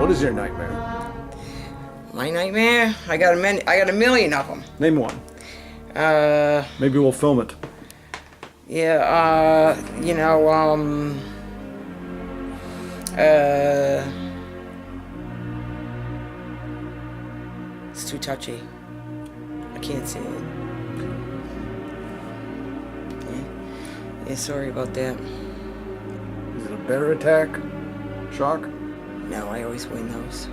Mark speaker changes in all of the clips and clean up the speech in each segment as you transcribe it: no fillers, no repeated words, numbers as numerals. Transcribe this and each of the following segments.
Speaker 1: What is your nightmare?
Speaker 2: My nightmare? I got a million of them.
Speaker 1: Name one. Maybe we'll film it.
Speaker 2: Yeah, it's too touchy. I can't say it. Yeah, sorry about that.
Speaker 1: Is it a bear attack? Shark?
Speaker 2: No, I always win those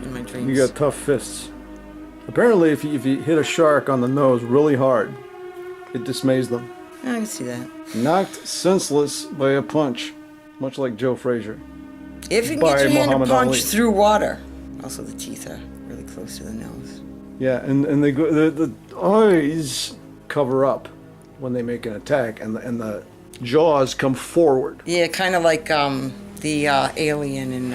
Speaker 2: in my dreams.
Speaker 1: You got tough fists. Apparently, if you hit a shark on the nose really hard, it dismays them.
Speaker 2: I can see that.
Speaker 1: Knocked senseless by a punch, much like Joe Frazier.
Speaker 2: If you can get your hand to punch through water. Also, the teeth are really close to the nose.
Speaker 1: Yeah, and they go, the eyes cover up when they make an attack, and the jaws come forward.
Speaker 2: Yeah, kind of like the alien in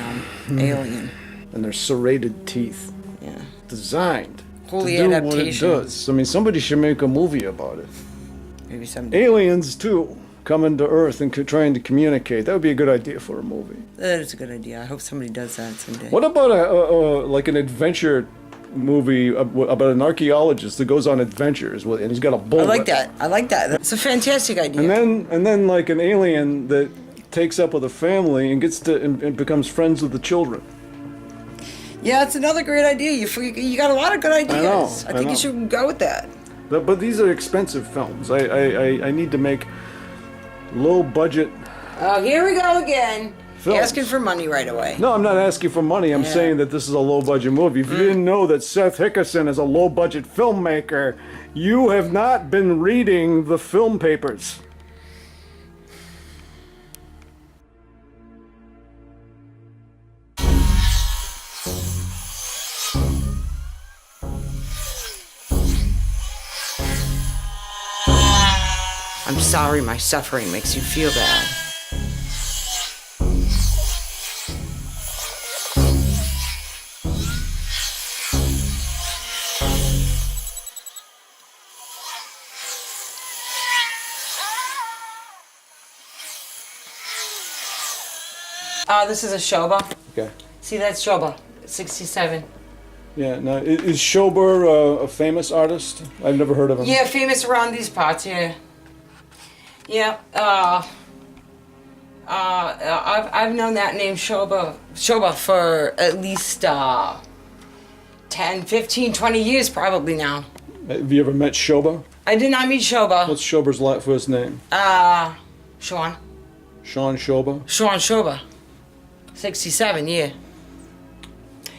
Speaker 2: Alien.
Speaker 1: And they're serrated teeth.
Speaker 2: Yeah.
Speaker 1: Designed
Speaker 2: Holy
Speaker 1: to do
Speaker 2: adaptation.
Speaker 1: what it does. I mean, somebody should make a movie about it.
Speaker 2: Maybe someday.
Speaker 1: Aliens, too, coming to Earth and trying to communicate. That would be a good idea for a movie.
Speaker 2: That is a good idea. I hope somebody does that someday.
Speaker 1: What about like an adventure movie about an archaeologist that goes on adventures and he's got a bullet?
Speaker 2: I like that. I like that. That's a fantastic idea.
Speaker 1: And then like an alien that takes up with a family and gets to and becomes friends with the children.
Speaker 2: Yeah, it's another great idea. You got a lot of good ideas. I think you should go with that.
Speaker 1: But these are expensive films. I need to make low budget.
Speaker 2: Oh, here we go again.
Speaker 1: Films.
Speaker 2: Asking for money right away.
Speaker 1: No, I'm not asking for money. I'm saying that this is a low budget movie. If you didn't know that Seph Hickerson is a low budget filmmaker, you have not been reading the film papers.
Speaker 2: I'm sorry my suffering makes you feel bad. This is a Shoba.
Speaker 1: Okay.
Speaker 2: See, that's Shoba, 67.
Speaker 1: Yeah, now, is Schober a famous artist? I've never heard of him.
Speaker 2: Yeah, famous around these parts, yeah. Yeah, I've known that name Shoba for at least 10, 15, 20 years probably now.
Speaker 1: Have you ever met Shoba?
Speaker 2: I did not meet Shoba.
Speaker 1: What's Schober's first name?
Speaker 2: Sean.
Speaker 1: Sean Shoba?
Speaker 2: Sean Shoba. 67, yeah.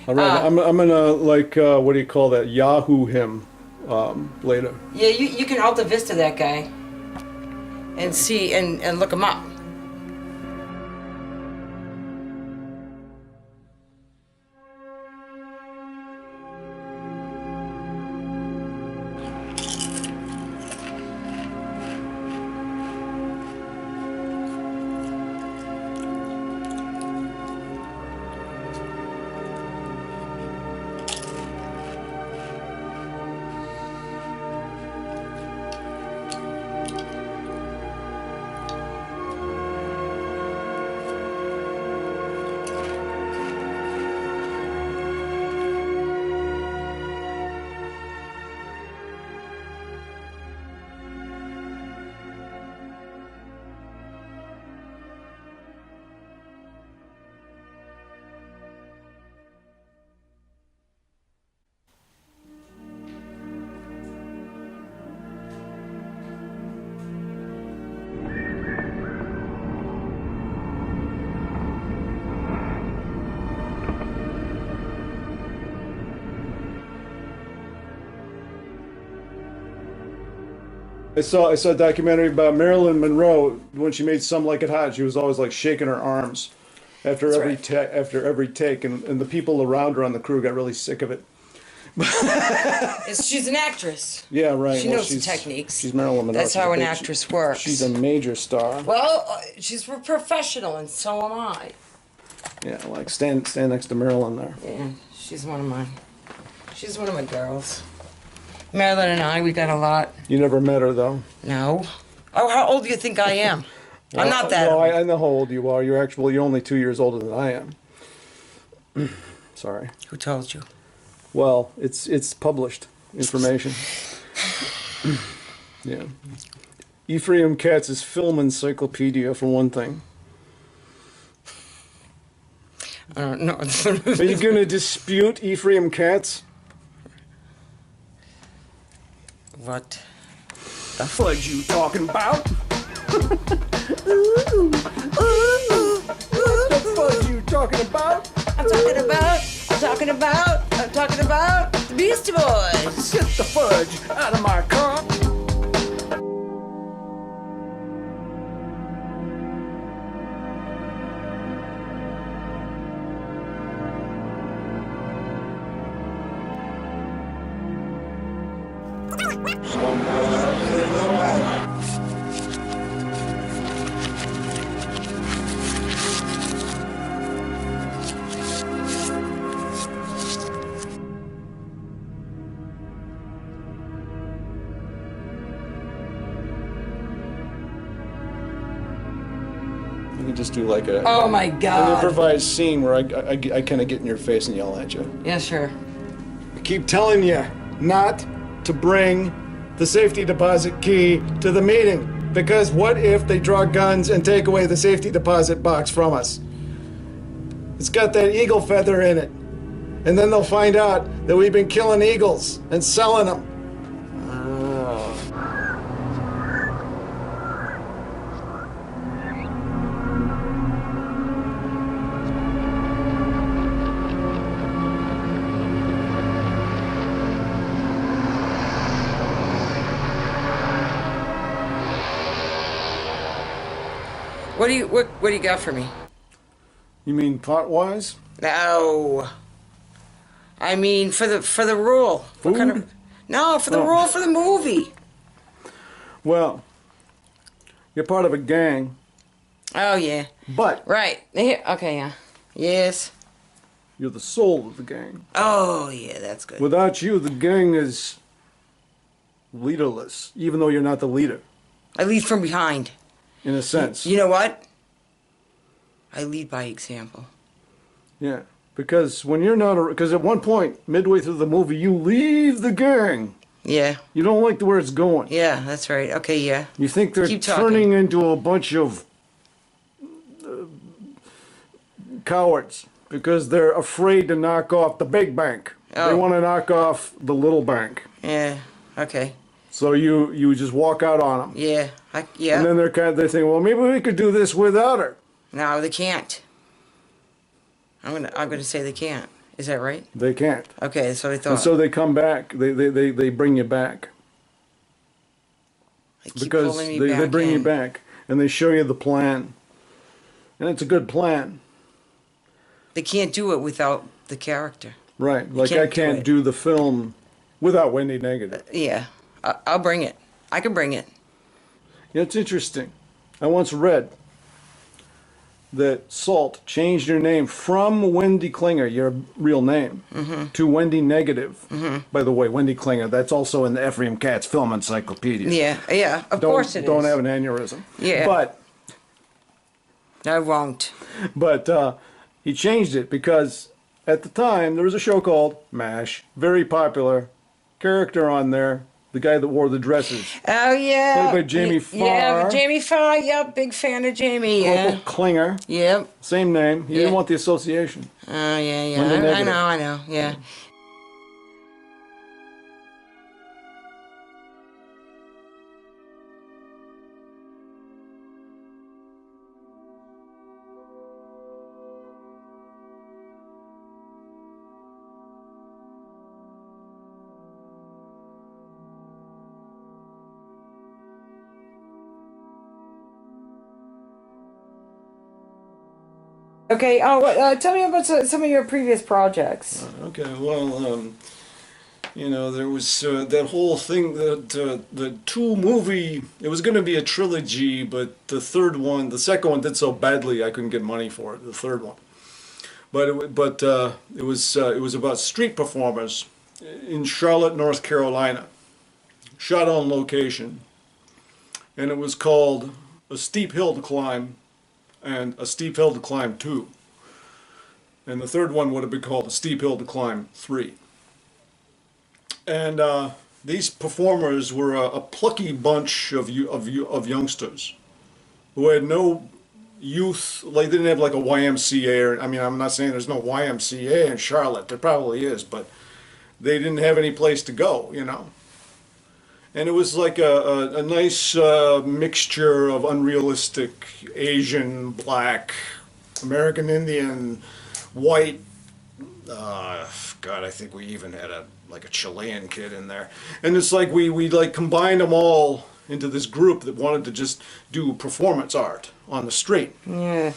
Speaker 1: All right, I'm gonna, like, what do you call that? Yahoo him later.
Speaker 2: Yeah, you can Alta Vista that guy and see and look him up.
Speaker 1: I saw a documentary about Marilyn Monroe when she made Some Like It Hot. She was always like shaking her arms after every take, and the people around her on the crew got really sick of it.
Speaker 2: She's an actress.
Speaker 1: Yeah, right.
Speaker 2: She knows the techniques.
Speaker 1: She's Marilyn Monroe.
Speaker 2: That's how an actress works.
Speaker 1: She's a major star.
Speaker 2: Well, she's a professional, and so am I.
Speaker 1: Yeah, like stand next to Marilyn there.
Speaker 2: Yeah, she's one of mine. She's one of my girls. Marilyn and I, we got a lot.
Speaker 1: You never met her, though?
Speaker 2: No. Oh, how old do you think I am? I'm not that old.
Speaker 1: I know how old you are. You're only 2 years older than I am. Sorry.
Speaker 2: Who told you?
Speaker 1: Well, it's published information. Yeah. Ephraim Katz's film encyclopedia, for one thing.
Speaker 2: I don't know.
Speaker 1: Are you going to dispute Ephraim Katz?
Speaker 2: What?
Speaker 1: The fudge you talking about? What the fudge you talking about?
Speaker 2: I'm talking about the Beastie Boys.
Speaker 1: Get the fudge out of my car. You can just do like a
Speaker 2: Oh my
Speaker 1: an
Speaker 2: God.
Speaker 1: improvised scene where I kind of get in your face and yell at you.
Speaker 2: Yeah, sure.
Speaker 1: I keep telling you not to bring the safety deposit key to the meeting, because what if they draw guns and take away the safety deposit box from us? It's got that eagle feather in it, and then they'll find out that we've been killing eagles and selling them.
Speaker 2: What do you got for me?
Speaker 1: You mean plot-wise?
Speaker 2: No. I mean for the rule.
Speaker 1: Food?
Speaker 2: No, for the rule for the movie.
Speaker 1: Well, you're part of a gang,
Speaker 2: Oh yeah.
Speaker 1: but
Speaker 2: Right. Okay, yeah. Yes.
Speaker 1: you're the soul of the gang.
Speaker 2: Oh yeah, that's good.
Speaker 1: Without you, the gang is leaderless, even though you're not the leader,
Speaker 2: I lead from behind.
Speaker 1: in a sense.
Speaker 2: You know what? I lead by example.
Speaker 1: Yeah, because when you're not, because at one point, midway through the movie, you leave the gang.
Speaker 2: Yeah.
Speaker 1: You don't like where it's going.
Speaker 2: Yeah, that's right. Okay, yeah.
Speaker 1: You think they're
Speaker 2: Keep talking.
Speaker 1: turning into a bunch of cowards because they're afraid to knock off the big bank. They
Speaker 2: Oh.
Speaker 1: want to knock off the little bank.
Speaker 2: Yeah. Okay.
Speaker 1: So you just walk out on them.
Speaker 2: Yeah. Yeah.
Speaker 1: And then they think, well, maybe we could do this without her.
Speaker 2: No, they can't. I'm gonna say they can't. Is that right?
Speaker 1: They can't.
Speaker 2: Okay, that's what I thought.
Speaker 1: And so they come back. They bring you back.
Speaker 2: They keep
Speaker 1: Because
Speaker 2: pulling me
Speaker 1: they
Speaker 2: back
Speaker 1: bring you
Speaker 2: in.
Speaker 1: back and they show you the plan. And it's a good plan.
Speaker 2: They can't do it without the character.
Speaker 1: Right. Like
Speaker 2: can't
Speaker 1: I
Speaker 2: do
Speaker 1: can't
Speaker 2: it.
Speaker 1: do the film without Wendy Negative.
Speaker 2: Yeah, I'll bring it. I can bring it.
Speaker 1: Yeah, it's interesting. I once read that Salt changed your name from Wendy Klinger, your real name, to Wendy Negative. By the way, Wendy Klinger, that's also in the Ephraim Katz Film Encyclopedia.
Speaker 2: Yeah, yeah. Of course it is.
Speaker 1: Don't have an aneurysm.
Speaker 2: Yeah.
Speaker 1: But
Speaker 2: I won't.
Speaker 1: he changed it because at the time there was a show called MASH, very popular, character on there, the guy that wore the dresses.
Speaker 2: Oh yeah.
Speaker 1: Played by Jamie
Speaker 2: Yeah,
Speaker 1: Farr.
Speaker 2: Jamie Farr. Yep, big fan of Jamie. Yeah.
Speaker 1: Corporal Klinger,
Speaker 2: Yep.
Speaker 1: same name. He
Speaker 2: Yeah.
Speaker 1: didn't want the association.
Speaker 2: Oh yeah,
Speaker 1: Wendy
Speaker 2: yeah. I
Speaker 1: Negative.
Speaker 2: know, I know. Yeah. Okay. Oh, tell me about some of your previous projects.
Speaker 1: Okay, well, there was that whole thing that the two movie, it was going to be a trilogy, but the second one did so badly I couldn't get money for it, the third one. But it was about street performers in Charlotte, North Carolina, shot on location, and it was called A Steep Hill to Climb and A Steep Hill to Climb 2. And the third one would have been called A Steep Hill to Climb 3. And these performers were a plucky bunch of youngsters who had no youth, like they didn't have like a YMCA, or, I mean, I'm not saying there's no YMCA in Charlotte, there probably is, but they didn't have any place to go, you know. And it was like a nice mixture of unrealistic Asian, black, American Indian, white, God, I think we even had a Chilean kid in there. And it's like we like combined them all into this group that wanted to just do performance art on the street.
Speaker 2: Yeah.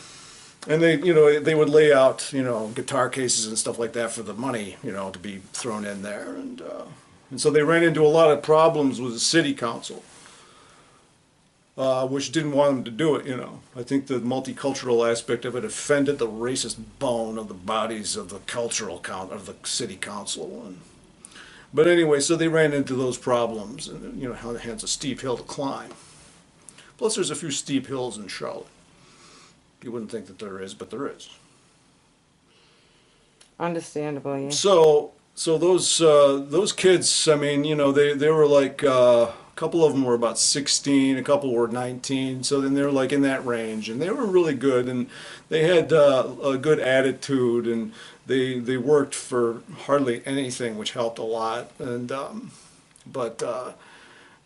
Speaker 1: And they would lay out, guitar cases and stuff like that for the money, to be thrown in there. And so they ran into a lot of problems with the city council, which didn't want them to do it, I think the multicultural aspect of it offended the racist bone of the bodies of the of the city council. But anyway, so they ran into those problems, and hence a steep hill to climb. Plus, there's a few steep hills in Charlotte. You wouldn't think that there is, but there is.
Speaker 2: Understandable, yeah.
Speaker 1: So those kids, I mean, they were like a couple of them were about 16, a couple were 19. So then they were like in that range, and they were really good, and they had a good attitude, and they worked for hardly anything, which helped a lot. And but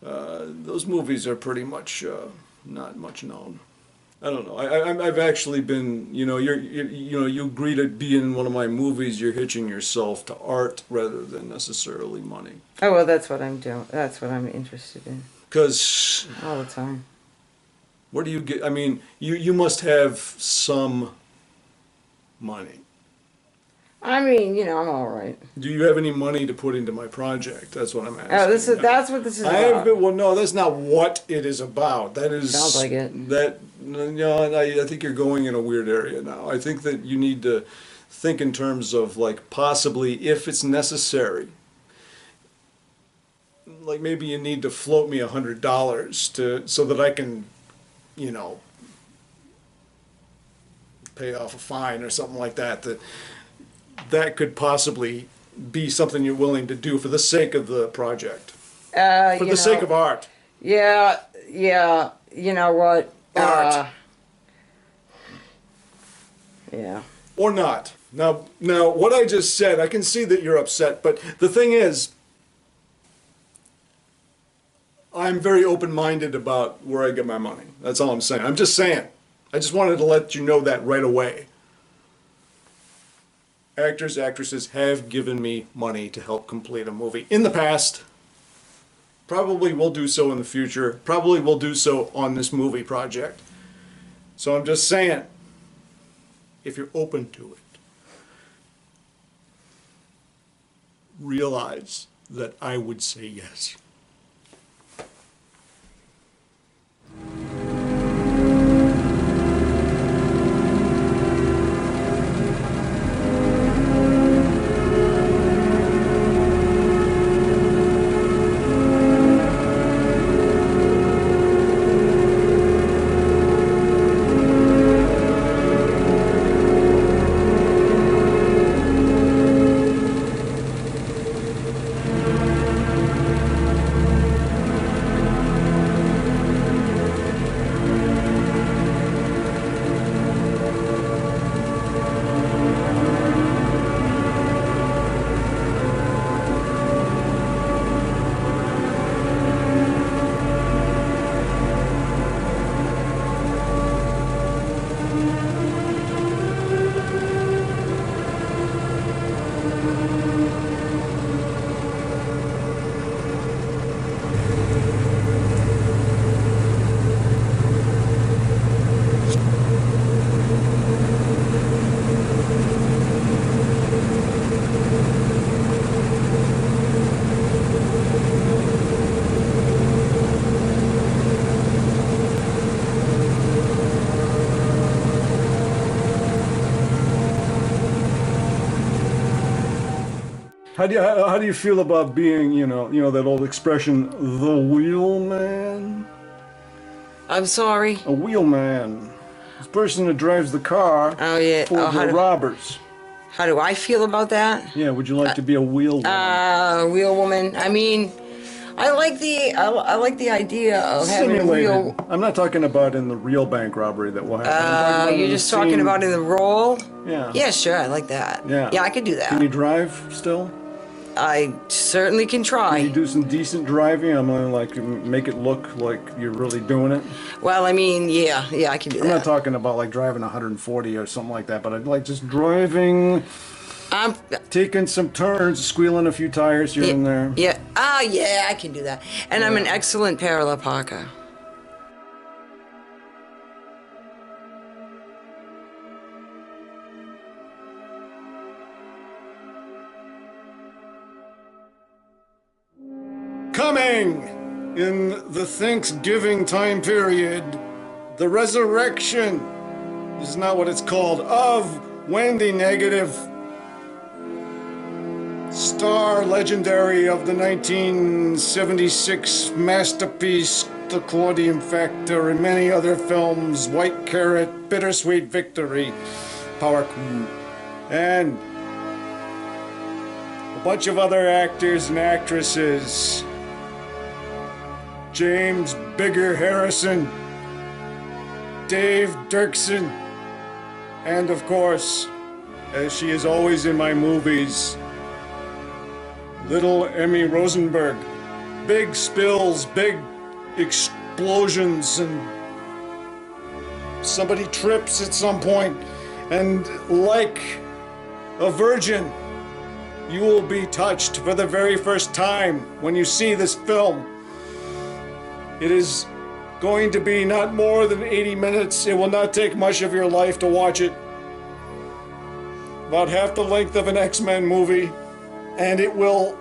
Speaker 1: those movies are pretty much not much known. I don't know. I've actually been, you agree to be in one of my movies. You're hitching yourself to art rather than necessarily money.
Speaker 2: Oh, well, that's what I'm doing. That's what I'm interested in.
Speaker 1: Because
Speaker 2: all the time.
Speaker 1: Where do you get? I mean, you must have some money.
Speaker 2: I mean, I'm all right.
Speaker 1: Do you have any money to put into my project? That's what I'm asking.
Speaker 2: Oh, that's what this is about.
Speaker 1: Well, no, that's not what it is about. That is
Speaker 2: sounds like it.
Speaker 1: I think you're going in a weird area now. I think that you need to think in terms of like possibly if it's necessary. Like maybe you need to float me $100 so that I can, pay off a fine or something like that. That could possibly be something you're willing to do for the sake of the project. For the sake of art.
Speaker 2: Yeah, you know what?
Speaker 1: Art.
Speaker 2: Yeah.
Speaker 1: Or not. Now, what I just said, I can see that you're upset, but the thing is, I'm very open-minded about where I get my money. That's all I'm saying. I'm just saying. I just wanted to let you know that right away. Actors, actresses have given me money to help complete a movie in the past. Probably will do so in the future. Probably will do so on this movie project. So I'm just saying, if you're open to it, realize that I would say yes. How do you feel about being, that old expression, the wheelman?
Speaker 2: I'm sorry.
Speaker 1: A wheelman. This person that drives the car
Speaker 2: Oh, yeah.
Speaker 1: for the robbers.
Speaker 2: How do I feel about that?
Speaker 1: Yeah, would you like to be a wheel woman?
Speaker 2: Wheel woman. I mean, I like the idea of having a wheel.
Speaker 1: I'm not talking about in the real bank robbery that will happen. I'm talking about
Speaker 2: You're
Speaker 1: in the
Speaker 2: just talking
Speaker 1: scene.
Speaker 2: about in the role?
Speaker 1: Yeah.
Speaker 2: Yeah, sure, I like that.
Speaker 1: Yeah.
Speaker 2: Yeah, I could do that.
Speaker 1: Can you drive still?
Speaker 2: I certainly can try.
Speaker 1: Can you do some decent driving? I'm gonna like make it look like you're really doing it.
Speaker 2: Well, I mean, yeah, I can do that.
Speaker 1: I'm not talking about like driving 140 or something like that, but I'd like just driving, taking some turns, squealing a few tires here and there.
Speaker 2: Yeah, yeah, I can do that. And I'm an excellent parallel parker.
Speaker 1: Coming in the Thanksgiving time period, the resurrection is not what it's called, of Wendy Negative, star legendary of the 1976 masterpiece The Claudian Factor and many other films, White Carrot, Bittersweet Victory, Power Coup, and a bunch of other actors and actresses. James Bigger Harrison, Dave Dirksen, and of course, as she is always in my movies, little Emmy Rosenberg. Big spills, big explosions, and somebody trips at some point, and like a virgin, you will be touched for the very first time when you see this film. It is going to be not more than 80 minutes. It will not take much of your life to watch it. About half the length of an X-Men movie, and it will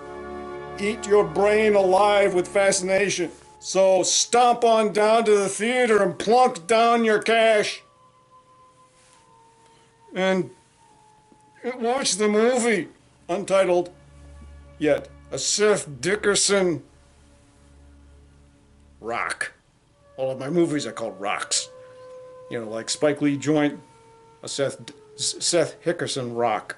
Speaker 1: eat your brain alive with fascination. So stomp on down to the theater and plunk down your cash. And watch the movie. Untitled yet. A Seph Hickerson rock. All of my movies are called rocks. You know, like Spike Lee joint, a Seph Hickerson rock.